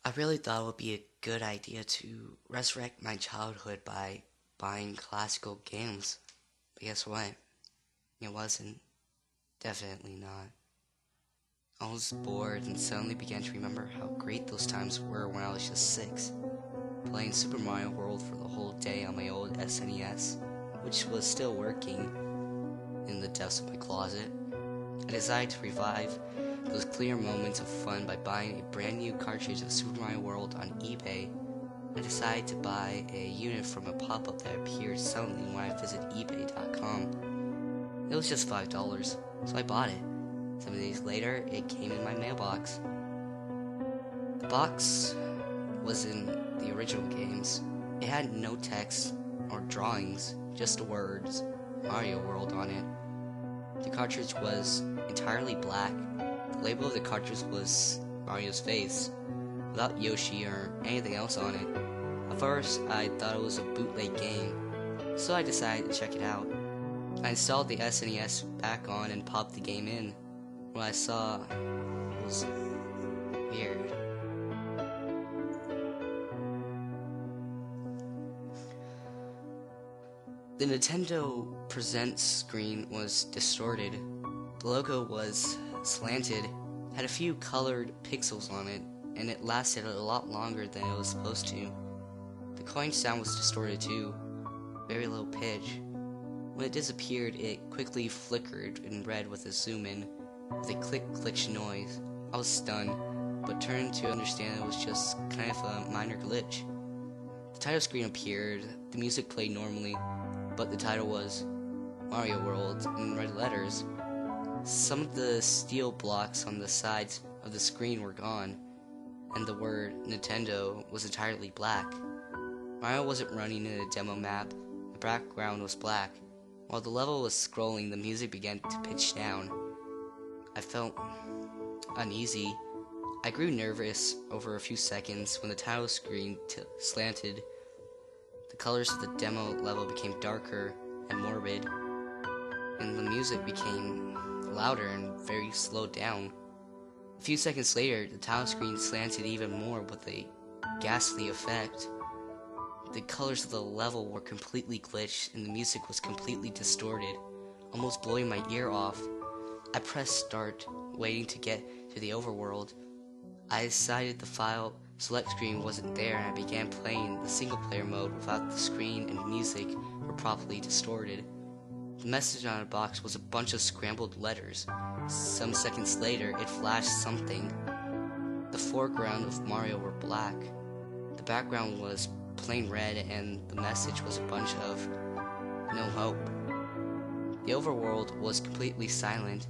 I really thought it would be a good idea to resurrect my childhood by buying classical games. But guess what? It wasn't. Definitely not. I was bored and suddenly began to remember how great those times were when I was just 6, playing Super Mario World for the whole day on my old SNES, which was still working in the depths of my closet. I decided to revive those clear moments of fun by buying a brand new cartridge of Super Mario World on eBay. I decided to buy a unit from a pop-up that appeared suddenly when I visited ebay.com. It was just $5, so I bought it. 7 days later, it came in my mailbox. The box was in the original games. It had no text or drawings, just the words Mario World on it. The cartridge was entirely black. The label of the cartridge was Mario's face, without Yoshi or anything else on it. At first, I thought it was a bootleg game, so I decided to check it out. I installed the SNES back on and popped the game in. What I saw was weird. The Nintendo Presents screen was distorted. The logo was slanted, had a few colored pixels on it, and it lasted a lot longer than it was supposed to. The coin sound was distorted too, very low pitch. When it disappeared, it quickly flickered in red with a zoom in, with a click-click noise. I was stunned, but turned to understand it was just kind of a minor glitch. The title screen appeared, the music played normally, but the title was Mario World in red letters. Some of the steel blocks on the sides of the screen were gone, and the word Nintendo was entirely black. Mario wasn't running in a demo map, the background was black. While the level was scrolling, the music began to pitch down. I felt uneasy. I grew nervous over a few seconds when the title screen slanted. The colors of the demo level became darker and morbid, and the music became louder and very slowed down. A few seconds later, the title screen slanted even more with a ghastly effect. The colors of the level were completely glitched, and the music was completely distorted, almost blowing my ear off. I pressed start, waiting to get to the overworld. I decided the file select screen wasn't there, and I began playing the single-player mode without the screen and music were properly distorted. The message on the box was a bunch of scrambled letters. Some seconds later, it flashed something. The foreground of Mario were black. The background was plain red, and the message was a bunch of no hope. The overworld was completely silent.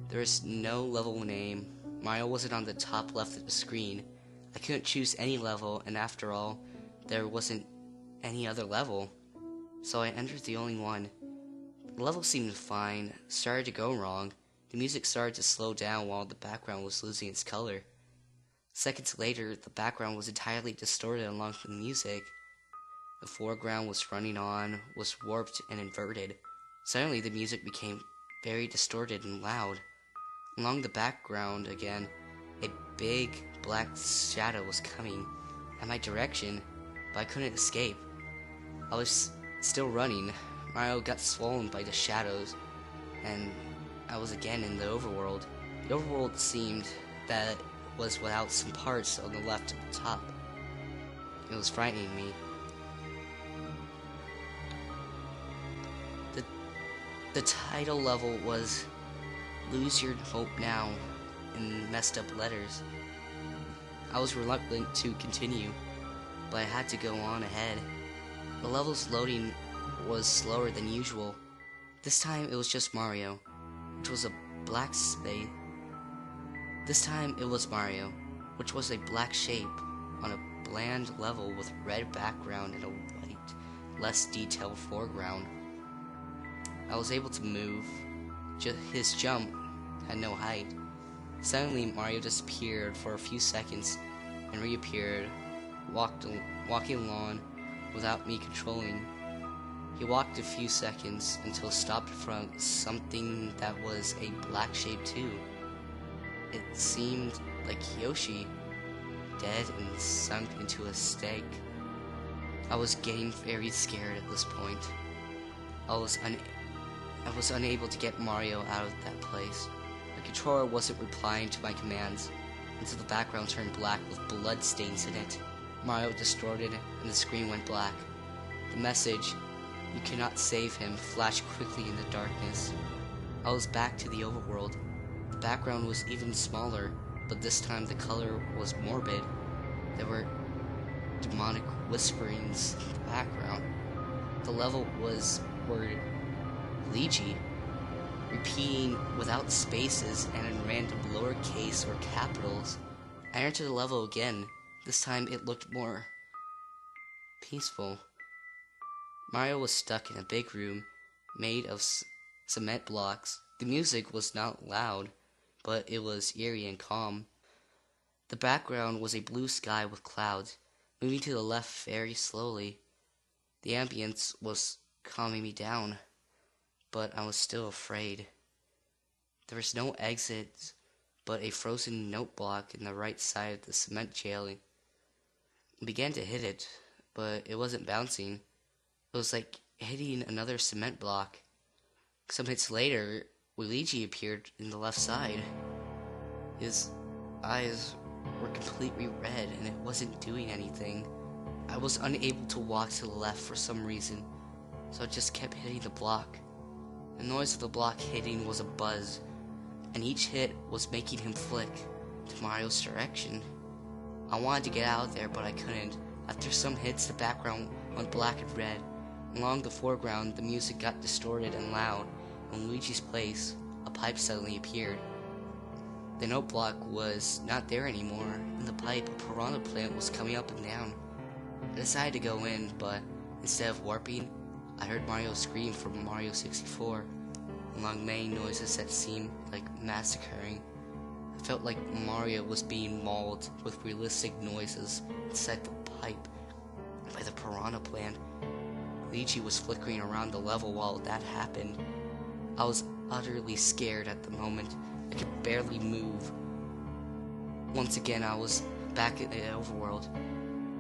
There was no level name. Mario wasn't on the top left of the screen. I couldn't choose any level, and after all, there wasn't any other level. So I entered the only one. The level seemed fine, started to go wrong. The music started to slow down while the background was losing its color. Seconds later, the background was entirely distorted along with the music. The foreground was running on, was warped and inverted. Suddenly, the music became very distorted and loud. Along the background again, a big black shadow was coming in my direction, but I couldn't escape. I was still running. Mario got swollen by the shadows, and I was again in the overworld. The overworld seemed that it was without some parts on the left at the top. It was frightening me. The title level was Lose Your Hope Now in messed up letters. I was reluctant to continue, but I had to go on ahead. The level's loading was slower than usual. This time it was just Mario, which was a black space. This time it was Mario, which was a black shape on a bland level with red background and a white, less detailed foreground. I was able to move. His jump had no height. Suddenly, Mario disappeared for a few seconds and reappeared, walking along without me controlling. He walked a few seconds until stopped in front of something that was a black shape too. It seemed like Yoshi. dead and sunk into a stake. I was getting very scared at this point. I was unable to get Mario out of that place. The controller wasn't replying to my commands until the background turned black with blood stains in it. Mario distorted and the screen went black. The message, "You cannot save him," flashed quickly in the darkness. I was back to the overworld. The background was even smaller, but this time the color was morbid. There were demonic whisperings in the background. The level was word Luigi, repeating without spaces and in random lowercase or capitals. I entered the level again. This time it looked more peaceful. Mario was stuck in a big room made of cement blocks. The music was not loud, but it was eerie and calm. The background was a blue sky with clouds, moving to the left very slowly. The ambience was calming me down, but I was still afraid. There was no exit, but a frozen note block in the right side of the cement jailing. I began to hit it, but it wasn't bouncing. It was like hitting another cement block. Some hits later, Luigi appeared in the left side. His eyes were completely red and it wasn't doing anything. I was unable to walk to the left for some reason, so I just kept hitting the block. The noise of the block hitting was a buzz, and each hit was making him flick to Mario's direction. I wanted to get out of there, but I couldn't. After some hits, the background went black and red. Along the foreground, the music got distorted and loud. In Luigi's place, a pipe suddenly appeared. The note block was not there anymore. In the pipe, a piranha plant was coming up and down. I decided to go in, but instead of warping, I heard Mario scream from Mario 64, along many noises that seemed like massacring. I felt like Mario was being mauled with realistic noises inside the pipe by the piranha plant. Luigi was flickering around the level while that happened. I was utterly scared at the moment. I could barely move. Once again, I was back in the overworld.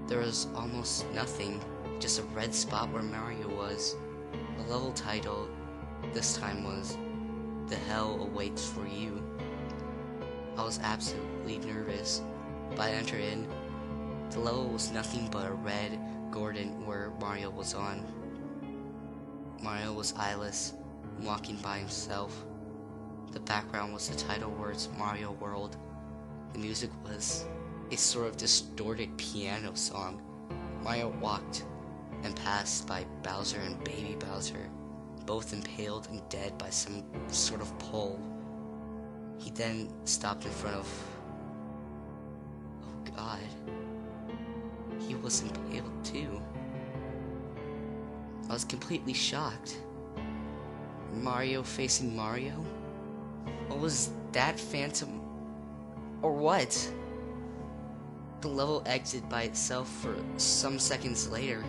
There was almost nothing, just a red spot where Mario was. The level title this time was "The Hell Awaits for You." I was absolutely nervous, but I entered in. The level was nothing but a red Gordon where Mario was on. Mario was eyeless, walking by himself. The background was the title words "Mario World." The music was a sort of distorted piano song. Mario walked and passed by Bowser and Baby Bowser, both impaled and dead by some sort of pole. He then stopped in front of... oh God. He was impaled too. I was completely shocked. Mario facing Mario? What was that, Phantom? Or what? The level exited by itself for some seconds later.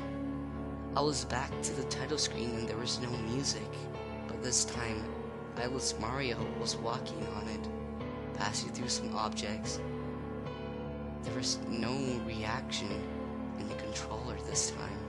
I was back to the title screen and there was no music, but this time, eyeless Mario was walking on it, passing through some objects. There was no reaction in the controller this time.